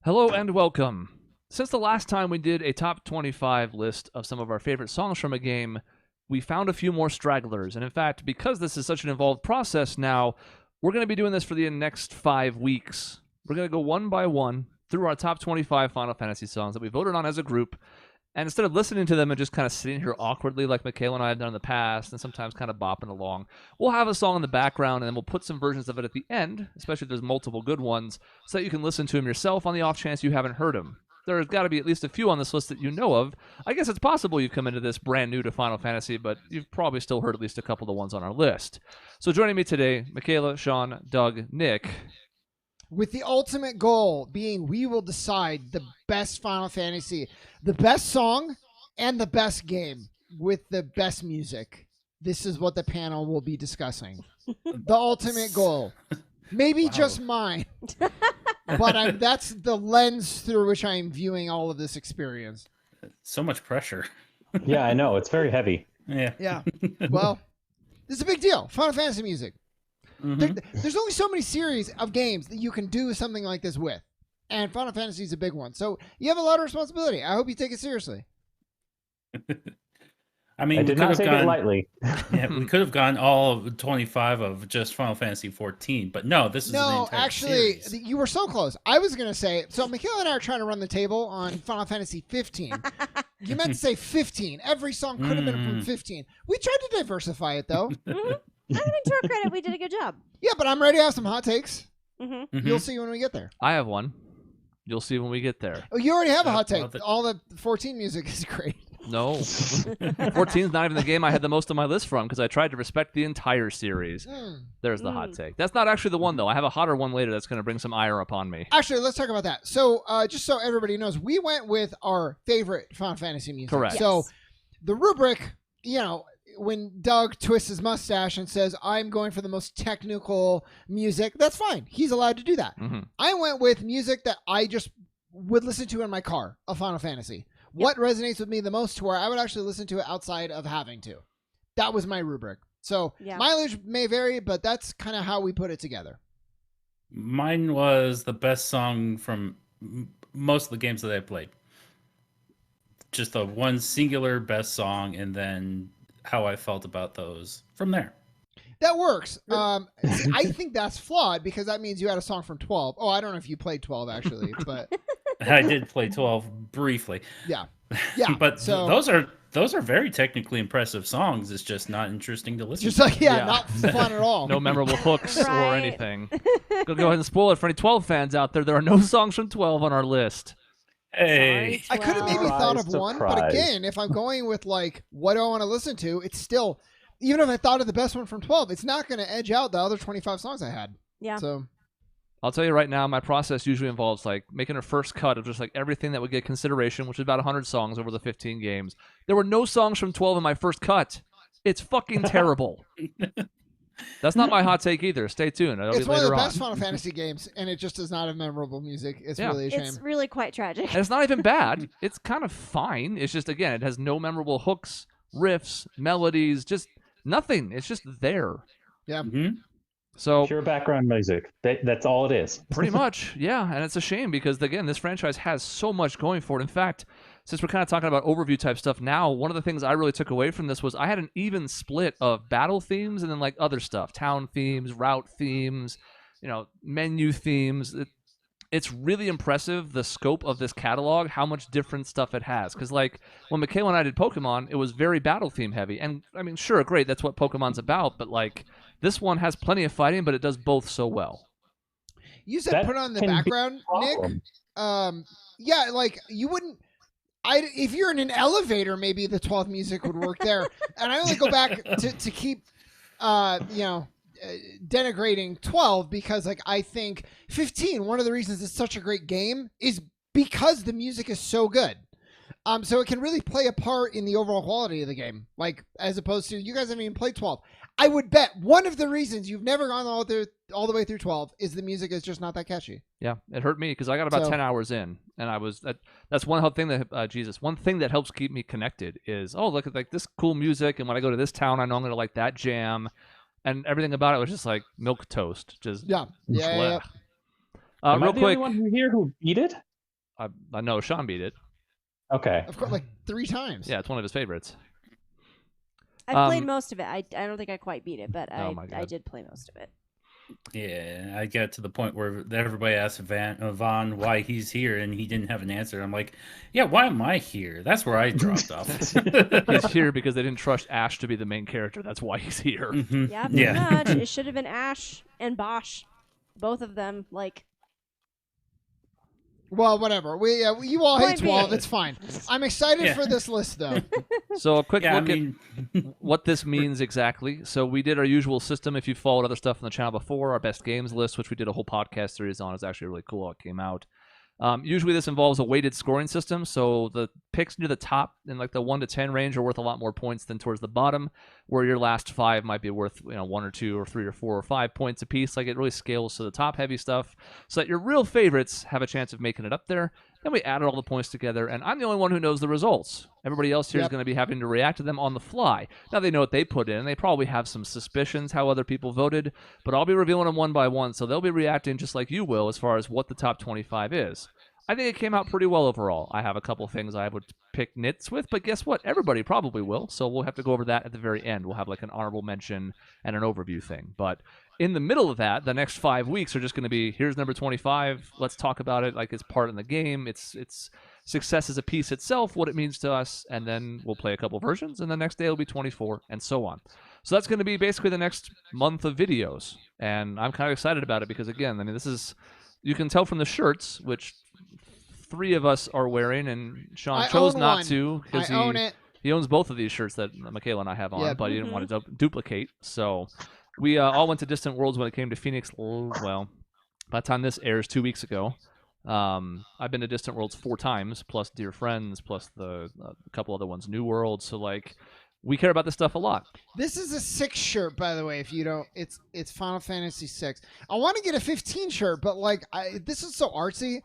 Hello and welcome. Since the last time we did a top 25 list of some of our favorite songs from a game, we found a few more stragglers. And in fact, because this is such an involved process now, we're going to be doing this for the next 5 weeks. We're going to go one by one through our top 25 Final Fantasy songs that we voted on as a group. And instead of listening to them and just kind of sitting here awkwardly like Michaela and I have done in the past and sometimes kind of bopping along, we'll have a song in the background and then we'll put some versions of it at the end, especially if there's multiple good ones, so that you can listen to them yourself on the off chance you haven't heard them. There's got to be at least a few on this list that you know of. I guess it's possible you've come into this brand new to Final Fantasy, but you've probably still heard at least a couple of the ones on our list. So joining me today, Michaela, Shaun, Doug, Nick. With the ultimate goal being we will decide the best Final Fantasy, the best song, and the best game with the best music. This is what the panel will be discussing. The ultimate goal. Maybe just mine. But that's the lens through which I am viewing all of this experience. So much pressure. Yeah, I know. It's very heavy. Yeah. Well, this is a big deal. Final Fantasy music. There's only so many series of games that you can do something like this with. And Final Fantasy is a big one. So you have a lot of responsibility. I hope you take it seriously. I mean, I did not take it lightly. Yeah, we could have gone all of 25 of just Final Fantasy 14, but no, this is the entire actually, series. you were so close. I was going to say, so Michaela and I are trying to run the table on Final Fantasy 15. You meant to say 15. Every song could have been from 15. We tried to diversify it, though. I mean, to our credit, we did a good job. Yeah, but I'm ready to have some hot takes. Mm-hmm. You'll see when we get there. I have one. You'll see when we get there. Oh, you already have a hot take. well, All the 14 music is great. No. 14 is not even the game I had the most on my list from because I tried to respect the entire series. There's the hot take. That's not actually the one, though. I have a hotter one later that's going to bring some ire upon me. Actually, let's talk about that. So, just so everybody knows, we went with our favorite Final Fantasy music. Correct. Yes. So, the rubric, when Doug twists his mustache and says, I'm going for the most technical music, that's fine. He's allowed to do that. I went with music that I just would listen to in my car of Final Fantasy. What resonates with me the most to where I would actually listen to it outside of having to. That was my rubric. So mileage may vary, but that's kind of how we put it together. Mine was the best song from most of the games that I played. Just the one singular best song, and then how I felt about those from there. That works. I think that's flawed because that means you had a song from 12. Oh, I don't know if you played 12 actually, but I did play 12 briefly. yeah. But so those are very technically impressive songs. It's just not interesting to listen just to. like not fun at all. No memorable hooks or Right. anything. Go ahead and spoil it for any 12 fans out there. There are no songs from 12 on our list. Hey, I could have maybe Surprise, thought of one, but surprise. again, if I'm going with like what do I want to listen to, it's still, even if I thought of the best one from 12, it's not going to edge out the other 25 songs I had. Yeah. So I'll tell you right now, my process usually involves like making a first cut of just like everything that would get consideration, which is about 100 songs over the 15 games. There were no songs from 12 in my first cut. It's fucking terrible. That's not my hot take either. Stay tuned. It'll it's be one of later the on. best Final Fantasy games, and it just does not have memorable music. It's really a shame. It's really quite tragic. And it's not even bad. It's kind of fine. It's just, again, it has no memorable hooks, riffs, melodies, just nothing. It's just there. Yeah. So Pure background music. That's all it is. pretty much, yeah. And it's a shame because, again, this franchise has so much going for it. In fact, since we're kind of talking about overview type stuff now, one of the things I really took away from this was I had an even split of battle themes and then like other stuff, town themes, route themes, menu themes. It's really impressive, the scope of this catalog, how much different stuff it has. Because, like, when Michaela and I did Pokemon, it was very battle theme heavy. And, I mean, sure, great, that's what Pokemon's about. But, like, this one has plenty of fighting, but it does both so well. You said That put on the can be background, a Nick. problem. Yeah, like you wouldn't. If you're in an elevator, maybe the 12th music would work there. And I only go back to keep, denigrating 12 because, like, I think 15. One of the reasons it's such a great game is because the music is so good. So it can really play a part in the overall quality of the game. Like, as opposed to you guys haven't even played 12. I would bet one of the reasons you've never gone all the way through 12 is the music is just not that catchy. Yeah, it hurt me because I got about 10 hours in, and I was that's one thing that one thing that helps keep me connected is look at like this cool music, and when I go to this town, I know I'm gonna like that jam, and everything about it was just like milk toast, just Yeah. Am real I the quick. only one here who beat it? I know Shaun beat it. Okay. Of course, like 3 times. Yeah, it's one of his favorites. I've played most of it. I don't think I quite beat it, but Oh my God. I did play most of it. Yeah, I get to the point where everybody asks Vaughn why he's here, and he didn't have an answer. I'm like, yeah, why am I here? That's where I dropped off. He's here because they didn't trust Ash to be the main character. That's why he's here. Mhm. Yeah, pretty much. It should have been Ash and Bosch, both of them. Like, Well, whatever. You all hate Point 12. being. It's fine. I'm excited Yeah. for this list, though. So a quick Yeah, I look mean, at what this means exactly. So we did our usual system. If you followed other stuff on the channel before, our best games list, which we did a whole podcast series on, is actually really cool how it came out. Usually this involves a weighted scoring system, so the picks near the top in like the 1 to 10 range are worth a lot more points than towards the bottom, where your last 5 might be worth 1 or 2 or 3 or 4 or 5 points apiece. Like it really scales to the top heavy stuff, so that your real favorites have a chance of making it up there. Then we added all the points together, and I'm the only one who knows the results. Everybody else here is Yep. going to be having to react to them on the fly. Now they know what they put in, and they probably have some suspicions how other people voted, but I'll be revealing them one by one, so they'll be reacting just like you will as far as what the top 25 is. I think it came out pretty well overall. I have a couple things I would pick nits with, but guess what? Everybody probably will, so we'll have to go over that at the very end. We'll have like an honorable mention and an overview thing. But in the middle of that, the next 5 weeks are just going to be, here's number 25. Let's talk about it like it's part in the game. It's success as a piece itself, what it means to us, and then we'll play a couple versions, and the next day it'll be 24, and so on. So that's going to be basically the next month of videos, and I'm kind of excited about it because, again, I mean, this is, you can tell from the shirts, which 3 of us are wearing, and Shaun I chose own not one. to I because own it. he owns both of these shirts that Michaela and I have on, Yeah. but he didn't want to duplicate. So we all went to Distant Worlds when it came to Phoenix. Well, by the time this airs 2 weeks ago, I've been to Distant Worlds 4 times, plus Dear Friends, plus the a couple other ones, New World. So like, we care about this stuff a lot. This is a 6 shirt, by the way. If you don't, it's Final Fantasy 6. I want to get a 15 shirt, but like, this is so artsy.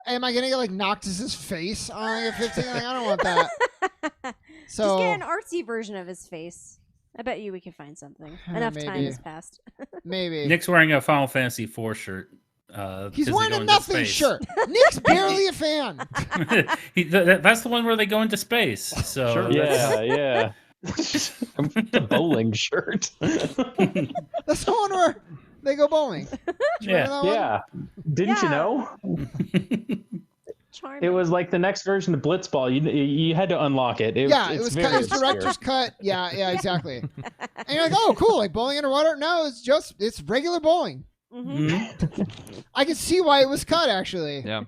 Am I gonna get like Noctis's face on a 15? Like, I don't want that. So just get an artsy version of his face. I bet you we can find something. Enough time maybe. has passed. maybe Nick's wearing a Final Fantasy IV shirt. he's 'cause they wearing go a into nothing space. shirt. Nick's barely a fan. That's the one where they go into space. So Sure. Yeah. The bowling shirt. That's the one where they go bowling. Do you remember that one? Yeah. Didn't you Yeah. know? Charming. It was like the next version of Blitzball. You had to unlock it. Yeah, it's it was very cut, it was obscure. director's cut. Yeah, exactly. And you're like, oh, cool, like bowling underwater? No, it's regular bowling. Mhm. Mhm. I can see why it was cut, actually. Yeah.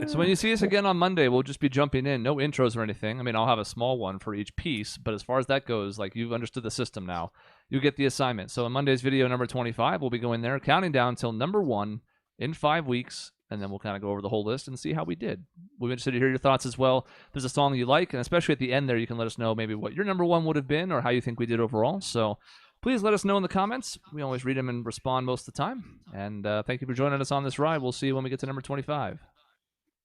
So when you see us again on Monday, we'll just be jumping in. No intros or anything. I mean, I'll have a small one for each piece, but as far as that goes, like, you've understood the system now. You get the assignment. So in Monday's video number 25, we'll be going there, counting down till number 1 in 5 weeks, and then we'll kind of go over the whole list and see how we did. We're interested to hear your thoughts as well. If there's a song you like, and especially at the end there, you can let us know maybe what your number 1 would have been or how you think we did overall. So please let us know in the comments. We always read them and respond most of the time. And thank you for joining us on this ride. We'll see you when we get to number 25.